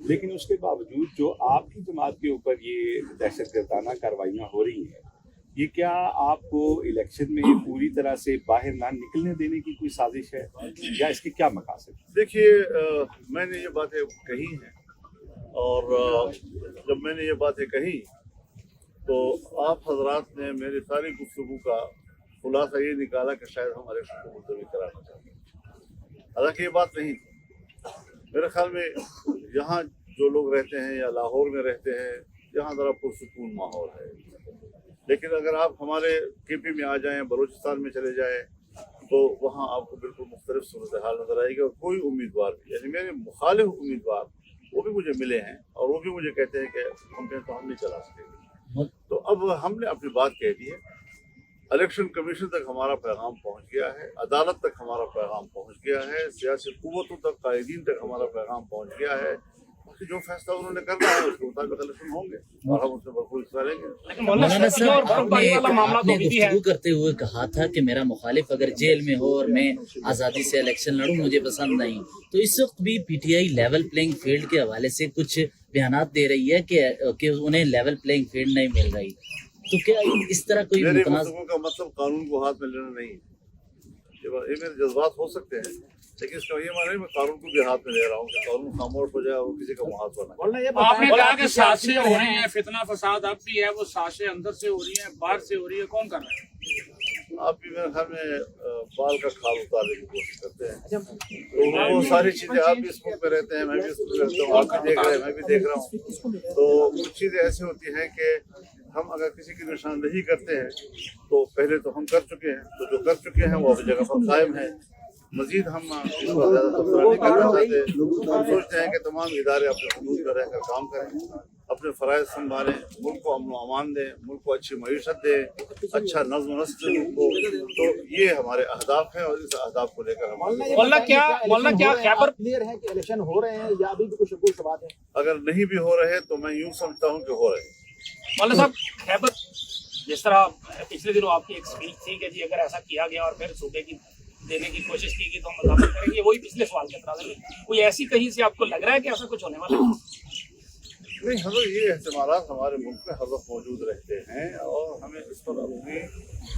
لیکن اس کے باوجود جو آپ کی جماعت کے اوپر یہ دہشت گردانہ کارروائیاں ہو رہی ہیں، یہ کیا آپ کو الیکشن میں پوری طرح سے باہر نہ نکلنے دینے کی کوئی سازش ہے یا اس کے کیا مقاصد ہیں؟ دیکھیے میں نے یہ باتیں کہی ہیں اور جب میں نے یہ باتیں کہی تو آپ حضرات نے میری ساری گفتگو کا خلاصہ یہ نکالا کہ شاید ہم الیکشن کو ملتوی کرانا چاہتے ہیں، حالانکہ یہ بات نہیں تھی۔ میرے خیال میں یہاں جو لوگ رہتے ہیں یا لاہور میں رہتے ہیں یہاں ذرا پرسکون ماحول ہے، لیکن اگر آپ ہمارے کے پی میں آ جائیں، بلوچستان میں چلے جائیں تو وہاں آپ کو بالکل مختلف صورتحال نظر آئے گی، اور کوئی امیدوار بھی یعنی میرے مخالف امیدوار وہ بھی مجھے ملے ہیں اور وہ بھی مجھے کہتے ہیں کہ ہم کہیں تو ہم نہیں چلا سکیں گے۔ تو اب ہم نے اپنی بات کہہ دی ہے، الیکشن کمیشن تک ہمارا پیغام پہنچ گیا ہے، عدالت تک ہمارا پیغام پہنچ گیا ہے، سیاسی قوتوں تک، قائدین تک ہمارا پیغام پہنچ گیا ہے۔ جو فیصلہ انہوں نے کرنا ہے اس کے مطابق الیکشن ہوں گے اور ہم اس میں بھرپور حصہ لیں گے۔ مولانا صاحب آپ نے گفتگو کرتے ہوئے کہا تھا کہ میرا مخالف اگر جیل میں ہو اور میں آزادی سے الیکشن لڑوں مجھے پسند نہیں، تو اس وقت بھی P T I level playing field کے حوالے سے کچھ بیانات دے رہی ہے کہ انہیں لیول پلینگ فیلڈ نہیں مل رہی، تو کیا اس طرح کوئی میرے متنازع گفتگو کا مطلب قانون کو ہاتھ میں لینا نہیں ہے، یہ میرے جذبات ہو سکتے ہیں لیکن اس کا یہ معنی میں قانون کو بھی ہاتھ میں لے رہا ہوں کہ قانون خاموش ہو جائے اور کسی کا محاذ نہ۔ آپ نے کہا کہ سازشیں ہو رہی ہیں، فتنہ فساد اب بھی ہے، وہ سازشیں اندر سے ہو رہی ہیں، باہر سے ہو رہی ہے، کون کر رہا ہے؟ آپ بھی میرے خیال میں بال کا کھال اتارنے کی کوشش کرتے ہیں، تو وہ ساری چیزیں آپ بھی اس ملک میں رہتے ہیں، میں بھی اس ملک میں رہتا ہوں، آپ بھی دیکھ رہے ہیں، میں بھی دیکھ رہا ہوں، تو کچھ چیزیں ایسی ہوتی ہیں کہ ہم اگر کسی کی نشاندہی کرتے ہیں تو پہلے تو ہم کر چکے ہیں، تو جو کر چکے ہیں وہ اپنی جگہ پر قائم ہیں، مزید ہم اس کو زیادہ تبصرہ نہیں کرنا چاہتے۔ ہم سوچتے ہیں کہ تمام ادارے اپنے حدود میں رہ کر کام کریں، اپنے فرائض سنبھالیں، ملک کو امن و امان دیں، ملک کو اچھی معیشت دیں، اچھا نظم و نسق دیں کو، تو یہ ہمارے اہداف ہیں اور اس اہداف کو لے کر ہم مولانا کیا خیبر کلیئر ہے کہ الیکشن ہو رہے ہیں یا ابھی بھی کچھ شکوک شبہات ہیں؟ اگر نہیں بھی ہو رہے تو میں یوں سمجھتا ہوں کہ ہو رہے ہیں۔ مولانا صاحب خیبر جس طرح پچھلے دنوں آپ کی ایک اسپیچ تھی کہ جی اگر ایسا کیا گیا اور پھر صوبے کی دینے کی کوشش کی گئی تو ہم مذاکرات کریں گے، وہی پچھلے سوال کے تناظر میں کوئی ایسی کہیں سے آپ کو لگ رہا ہے کہ ایسا کچھ ہونے والا ہے؟ نہیں، حضرت یہ احتمالات ہمارے ملک میں ہر وقت موجود رہتے ہیں اور ہمیں اس پر اپنی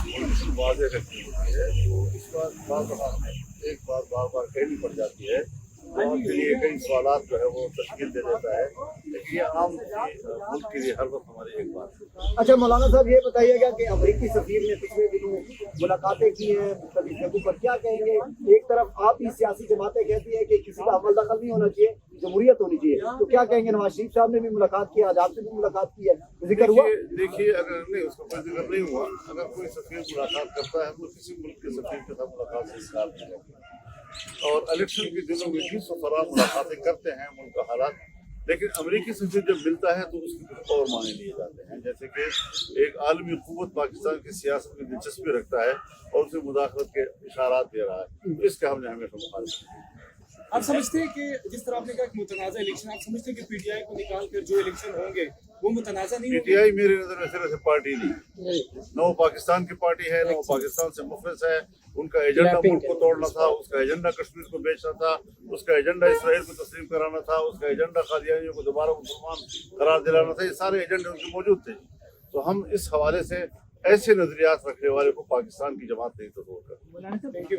پوزیشن واضح رکھنی ہوتی ہے، تو اس بات بعض دفعہ ہمیں ایک بات بار بار کہنی پڑ جاتی ہے اور کے لیے کئی سوالات جو ہے وہ تشکیل دے دیتا ہے، لیکن یہ عام ملک کے لیے ہر وقت ہماری ایک بات ہے۔ اچھا مولانا صاحب یہ بتائیے گا کہ امریکی سفیر نے پچھلے دنوں ملاقاتیں کی ہیں مختلف جگہوں پر، کیا کہیں گے؟ ایک طرف آپ کی سیاسی جماعتیں کہتی ہیں کہ کسی کا عمل دخل نہیں ہونا چاہیے، جمہوریت ہونی چاہیے، تو کیا کہیں گے؟ نواز شریف صاحب نے بھی ملاقات کی، آزاد سے بھی ملاقات کی ہے، ذکر ہوا؟ دیکھیے اگر نہیں اس کا کوئی ذکر نہیں ہوا، اگر کوئی سفیر ملاقات کرتا ہے تو کسی ملک کے سفیر کے ساتھ ملاقات سے انکار نہیں کرتا، اور الیکشن کے دنوں میں بھی سفراء ملاقاتیں کرتے ہیں ملک کا حالات، لیکن امریکی سفیر جب ملتا ہے تو اس کے کچھ اور معنی لیے جاتے ہیں، جیسے کہ ایک عالمی قوت پاکستان کی سیاست میں دلچسپی رکھتا ہے اور اسے مداخلت کے اشارات دے رہا ہے، تو اس کا ہم نے ہمیشہ مخالفت کی۔ آپ سمجھتے ہیں کہ جس طرح آپ نے کہا کہ متنازع الیکشن، آپ سمجھتے ہیں کہ پی ٹی آئی کو نکال کر جو الیکشن ہوں گے وہ متنازع نہیں پی ہوں ٹی آئی میرے نظر میں صرف پارٹی نہیں، نہ وہ پاکستان کی پارٹی ہے، نہ وہ پاکستان سے مخلص ہے، ان کا ایجنڈا ملک کو توڑنا تھا، اس کا ایجنڈا کشمیر کو بیچنا تھا، اس کا ایجنڈا اسرائیل کو تسلیم کرانا تھا، اس کا ایجنڈا قادیانیوں کو دوبارہ مسلمان قرار دلانا تھا، یہ سارے ایجنڈے ان کے موجود تھے، تو ہم اس حوالے سے ایسے نظریات رکھنے والے کو پاکستان کی جماعت نہیں تصور کرتے۔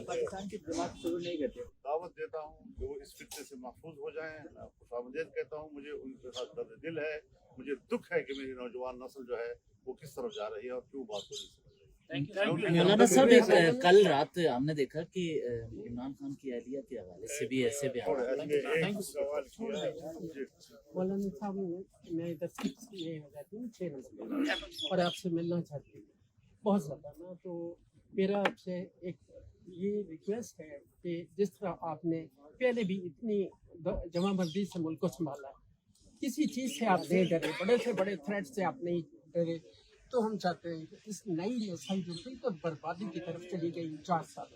پاکستان کی جماعت شروع نہیں کرتے، دعوت دیتا ہوں کہ وہ اس فتنے سے محفوظ ہو جائیں، میں خوش آمدید کہتا ہوں، مجھے ان کے ساتھ درد دل ہے، مجھے دکھ ہے کہ میری نوجوان نسل جو ہے وہ کس طرف جا رہی ہے اور کیوں بات ہو رہی ہے۔ مولانا صاحب کل رات ہم نے دیکھا کہ عمران خان کی اہلیہ کے حوالے سے بھی ایسے بیان ایک سوال کیا ہے مجھے، مولانا صاحب میں 10 میں ہو جاتی ہوں 6 نمبر اور آپ سے ملنا چاہتی ہوں بہت زیادہ نا، تو میرا آپ سے ایک یہ ریکویسٹ ہے کہ جس طرح آپ نے پہلے بھی اتنی جمع بندی سے ملک کو سنبھالا ہے، کسی چیز سے آپ نہیں ڈرے، بڑے سے بڑے تھریٹ سے آپ نہیں ڈرے، تو ہم چاہتے ہیں کہ اس نئی نسل جو بالکل بربادی کی طرف چلی گئی 4 سال،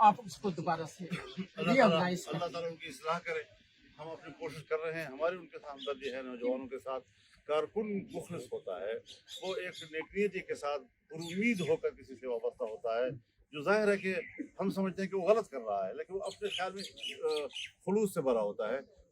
آپ اس کو دوبارہ سے ریئلائز کریں۔ اللہ تعالیٰ ان کی اصلاح کرے، ہم اپنی کوشش کر رہے ہیں، ہماری ان کے ساتھ ہمدردی ہے، نوجوانوں کے ساتھ کارکن مخلص ہوتا ہے، وہ ایک نیکنیتی کے ساتھ پر امید ہو کر کسی سے وابستہ ہوتا ہے، جو ظاہر ہے کہ ہم سمجھتے ہیں کہ وہ غلط کر رہا ہے لیکن وہ اپنے خیال میں خلوص سے بھرا ہوتا ہے،